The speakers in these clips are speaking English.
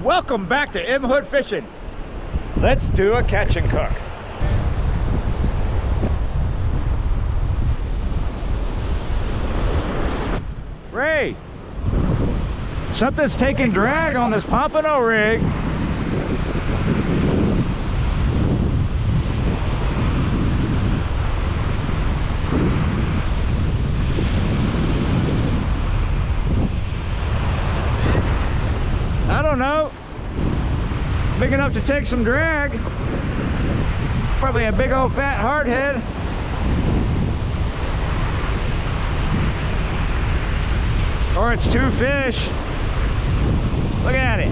Welcome back to M Hood Fishing. Let's do a catch and cook. Ray, something's taking drag on this pompano rig. I don't know. Big enough to take some drag. Probably a big old fat hardhead. Or it's two fish. Look at it.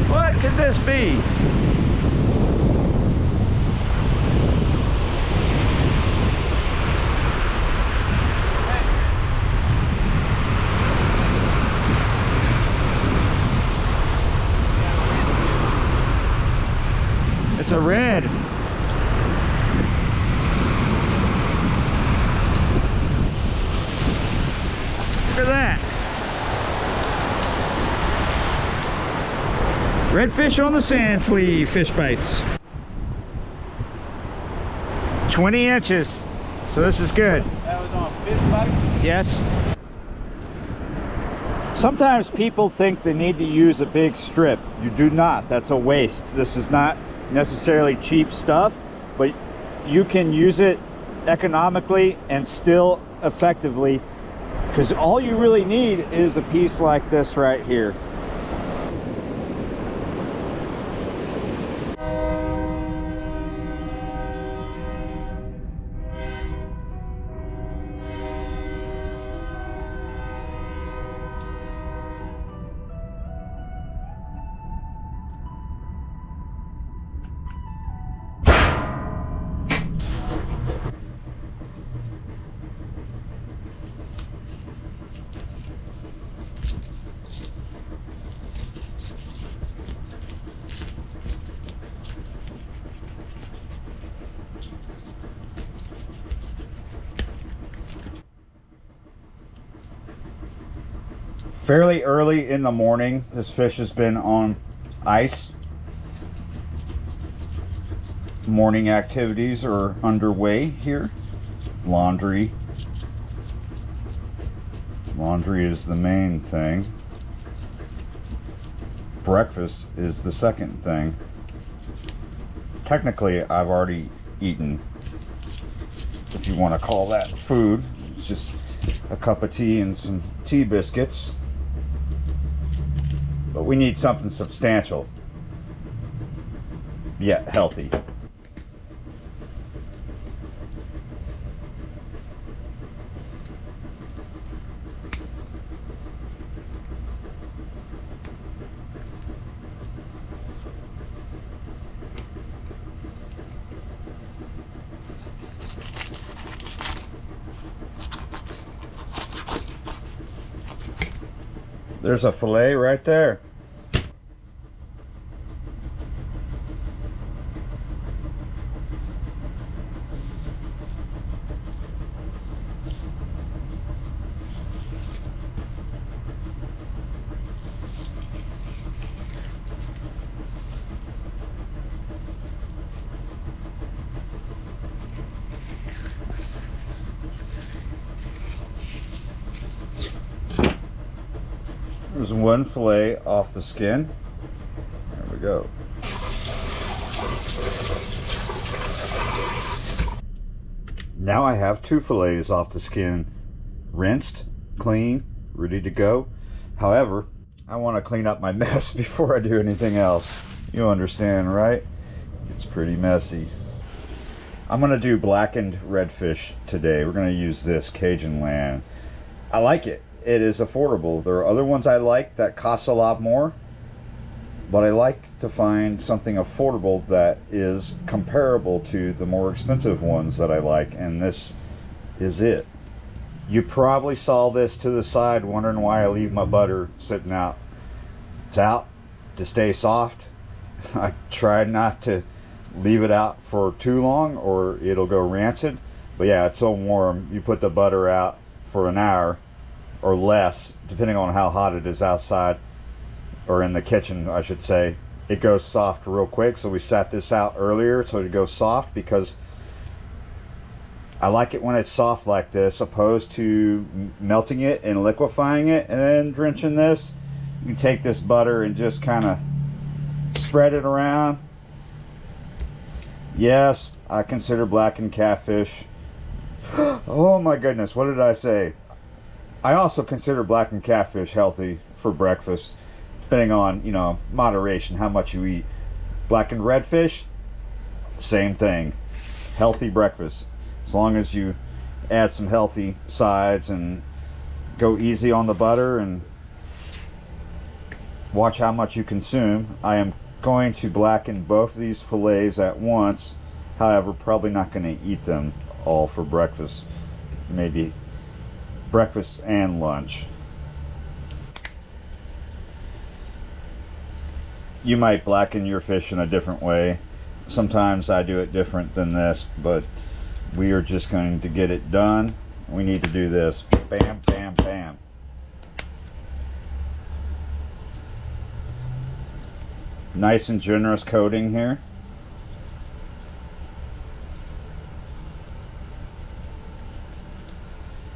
What could this be? It's a red. Look at that. Redfish on the sand flea fish bites. 20 inches. So this is good. That was on fish bites? Yes. Sometimes people think they need to use a big strip. You do not. That's a waste. This is not necessarily cheap stuff, but you can use it economically and still effectively, because all you really need is a piece like this right here. Fairly early in the morning, this fish has been on ice. Morning activities are underway here. Laundry is the main thing. Breakfast is the second thing. Technically, I've already eaten, if you want to call that food. It's just a cup of tea and some tea biscuits. But we need something substantial, yet healthy. There's a fillet right there. There's one fillet off the skin. There we go. Now I have two fillets off the skin, rinsed, clean, ready to go. However, I want to clean up my mess before I do anything else. You understand, right? It's pretty messy. I'm going to do blackened redfish today. We're going to use this Cajun land. I like it. It is affordable. There are other ones I like that cost a lot more, but I like to find something affordable that is comparable to the more expensive ones that I like, and this is it. You probably saw this to the side wondering why I leave my butter sitting out. It's out to stay soft. I try not to leave it out for too long or it'll go rancid, but yeah, it's so warm. You put the butter out for an hour or less, depending on how hot it is outside, or in the kitchen I should say, it goes soft real quick. So we sat this out earlier so it goes soft, because I like it when it's soft like this, opposed to melting it and liquefying it and then drenching this. You can take this butter and just kind of spread it around. Yes, I consider blackened catfish. Oh my goodness, what did I say? I also consider blackened catfish healthy for breakfast, depending on, you know, moderation, how much you eat. Blackened redfish, same thing. Healthy breakfast. As long as you add some healthy sides and go easy on the butter and watch how much you consume. I am going to blacken both of these fillets at once. However, probably not going to eat them all for breakfast. Maybe breakfast and lunch. You might blacken your fish in a different way. Sometimes I do it different than this, but we are just going to get it done. We need to do this. Bam, bam, bam. Nice and generous coating here.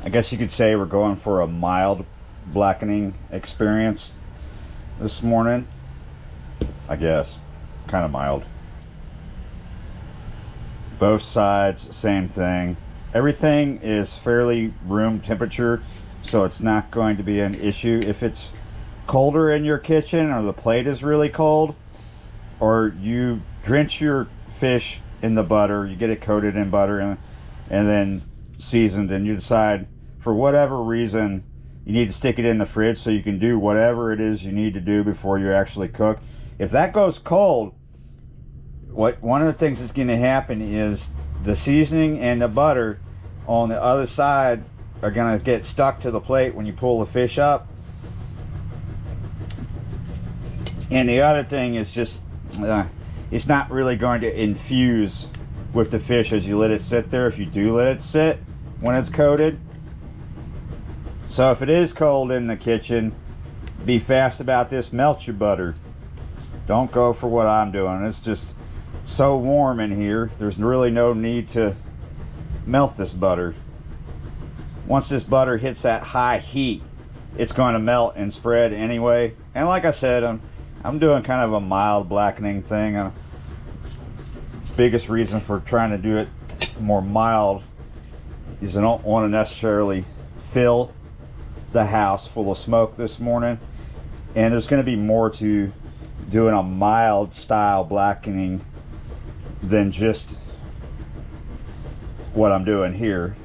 I guess you could say we're going for a mild blackening experience this morning. I guess. Kind of mild. Both sides, same thing. Everything is fairly room temperature, so it's not going to be an issue. If it's colder in your kitchen, or the plate is really cold, or you drench your fish in the butter, you get it coated in butter and then seasoned, and you decide for whatever reason you need to stick it in the fridge so you can do whatever it is you need to do before you actually cook. If that goes cold, one of the things that's going to happen is the seasoning and the butter on the other side are going to get stuck to the plate when you pull the fish up. And the other thing is just it's not really going to infuse with the fish as you let it sit there, if you do let it sit when it's coated. So if it is cold in the kitchen, be fast about this. Melt your butter. Don't go for what I'm doing. It's just so warm in here, there's really no need to melt this butter. Once this butter hits that high heat, it's going to melt and spread anyway. And like I said, I'm doing kind of a mild blackening thing. Biggest reason for trying to do it more mild is I don't want to necessarily fill the house full of smoke this morning. And there's going to be more to doing a mild style blackening than just what I'm doing here.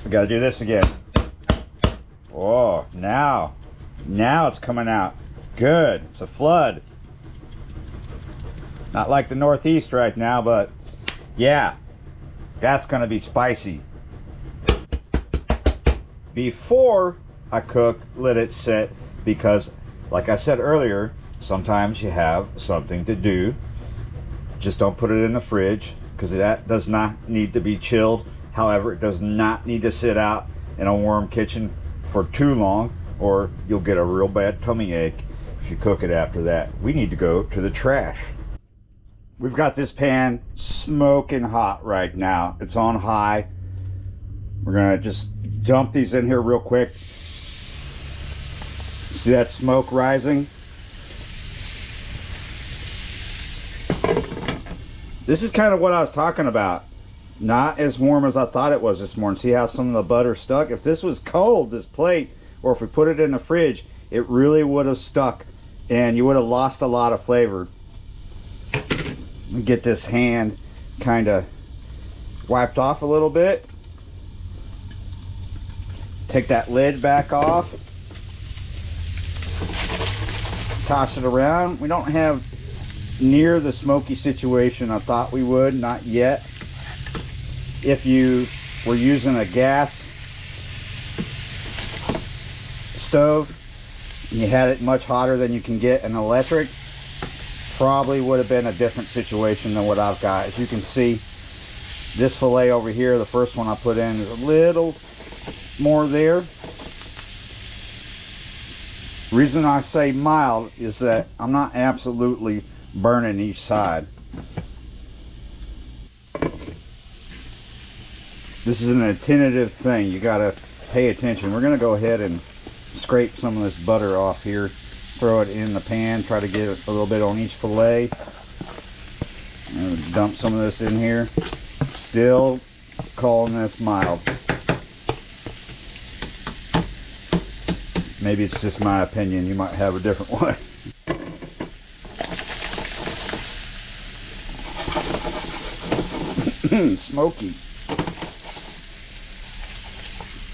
I got to do this again. Oh, now it's coming out. Good. It's a flood. Not like the Northeast right now, but yeah, that's going to be spicy. Before I cook, let it sit, because like I said earlier, sometimes you have something to do. Just don't put it in the fridge, because that does not need to be chilled. However, it does not need to sit out in a warm kitchen for too long, or you'll get a real bad tummy ache if you cook it after that. We need to go to the trash. We've got this pan smoking hot right now. It's on high. We're gonna just dump these in here real quick. See that smoke rising? This is kind of what I was talking about. Not as warm as I thought it was this morning. See how some of the butter stuck? If this was cold, this plate, or if we put it in the fridge, it really would have stuck and you would have lost a lot of flavor. Get this hand kind of wiped off a little bit. Take that lid back off. Toss it around. We don't have near the smoky situation I thought we would, not yet. If you were using a gas stove and you had it much hotter than you can get an electric, probably would have been a different situation than what I've got. As you can see, this fillet over here, the first one I put in, is a little more there. Reason I say mild is that I'm not absolutely burning each side. This is an attentive thing. You gotta pay attention. We're gonna go ahead and scrape some of this butter off here, throw it in the pan, try to get a little bit on each fillet. I'm gonna dump some of this in here. Still calling this mild. Maybe it's just my opinion. You might have a different one. Smoky.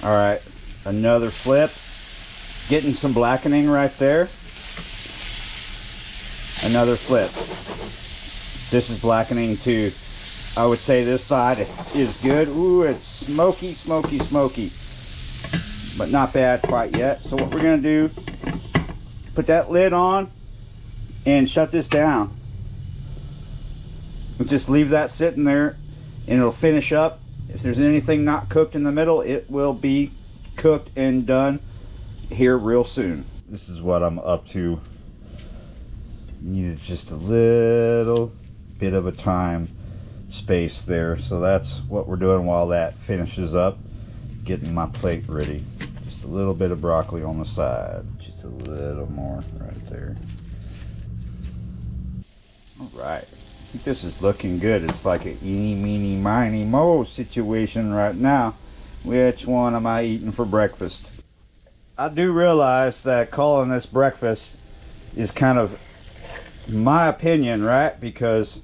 All right, another flip. Getting some blackening right there. Another flip. This is blackening too. I would say this side is good. Ooh, it's smoky, smoky, smoky. But not bad quite yet. So what we're gonna do, put that lid on and shut this down. We'll just leave that sitting there and it'll finish up. If there's anything not cooked in the middle, it will be cooked and done here real soon. This is what I'm up to. Needed just a little bit of a time space there. So that's what we're doing while that finishes up. Getting my plate ready. Just a little bit of broccoli on the side. Just a little more right there. All right. I think this is looking good. It's like a eeny, meeny, miny, mo situation right now. Which one am I eating for breakfast? I do realize that calling this breakfast is kind of my opinion, right? Because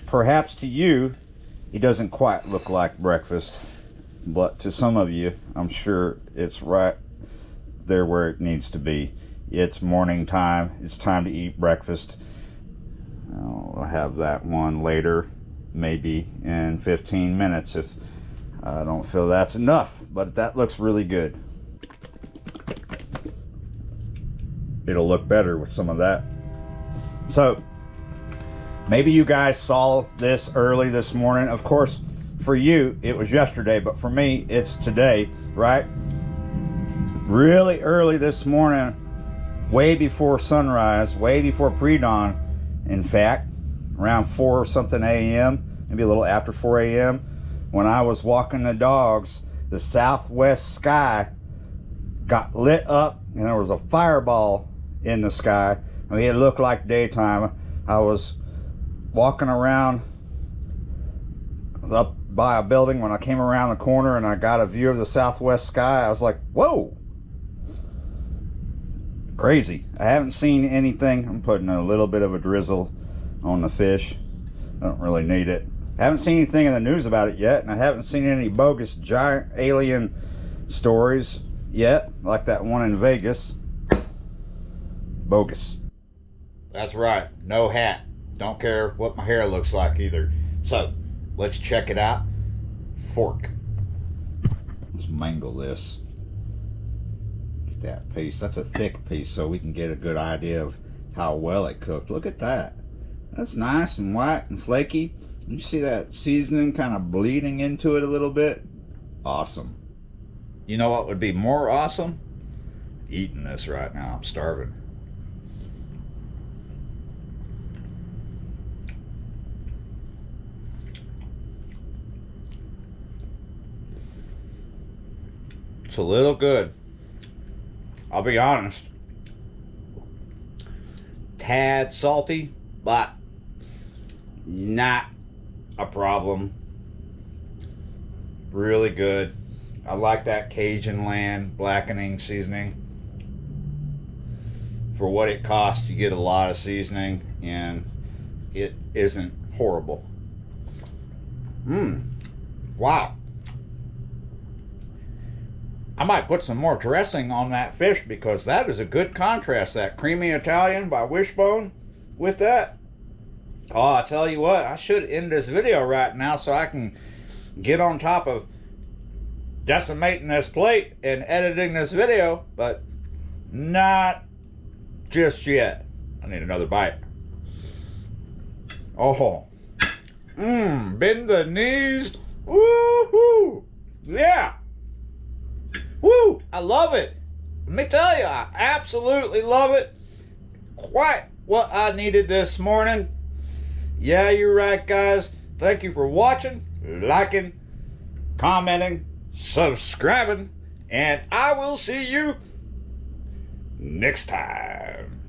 perhaps to you, it doesn't quite look like breakfast. But to some of you, I'm sure it's right there where it needs to be. It's morning time. It's time to eat breakfast. I'll have that one later, maybe in 15 minutes if I don't feel that's enough. But that looks really good. It'll look better with some of that. So, maybe you guys saw this early this morning. Of course, for you, it was yesterday, but for me, it's today, right? Really early this morning, way before sunrise, way before pre-dawn, in fact, around 4 something a.m., maybe a little after 4 a.m., when I was walking the dogs, the southwest sky got lit up and there was a fireball in the sky. I mean, it looked like daytime. I was walking around up by a building when I came around the corner and I got a view of the southwest sky. I was like, whoa, crazy. I haven't seen anything. I'm putting a little bit of a drizzle on the fish. I don't really need it. I haven't seen anything in the news about it yet, and I haven't seen any bogus giant alien stories yet, like that one in Vegas. Bogus. That's right, no hat. Don't care what my hair looks like either. So, let's check it out. Fork. Let's mangle this. Get that piece. That's a thick piece, so we can get a good idea of how well it cooked. Look at that. That's nice and white and flaky. You see that seasoning kind of bleeding into it a little bit? Awesome. You know what would be more awesome? Eating this right now. I'm starving. It's a little good. I'll be honest. Tad salty, but not a problem. Really good. I like that Cajun land blackening seasoning. For what it costs, you get a lot of seasoning and it isn't horrible. Wow. I might put some more dressing on that fish because that is a good contrast, that creamy Italian by Wishbone with that. Oh, I tell you what, I should end this video right now so I can get on top of decimating this plate and editing this video, but not just yet. I need another bite. Oh, bend the knees. Woohoo! Yeah. Woo! I love it. let me tell you, I absolutely love it. Quite what I needed this morning. Yeah, you're right, guys. Thank you for watching, liking, commenting, subscribing, and I will see you next time.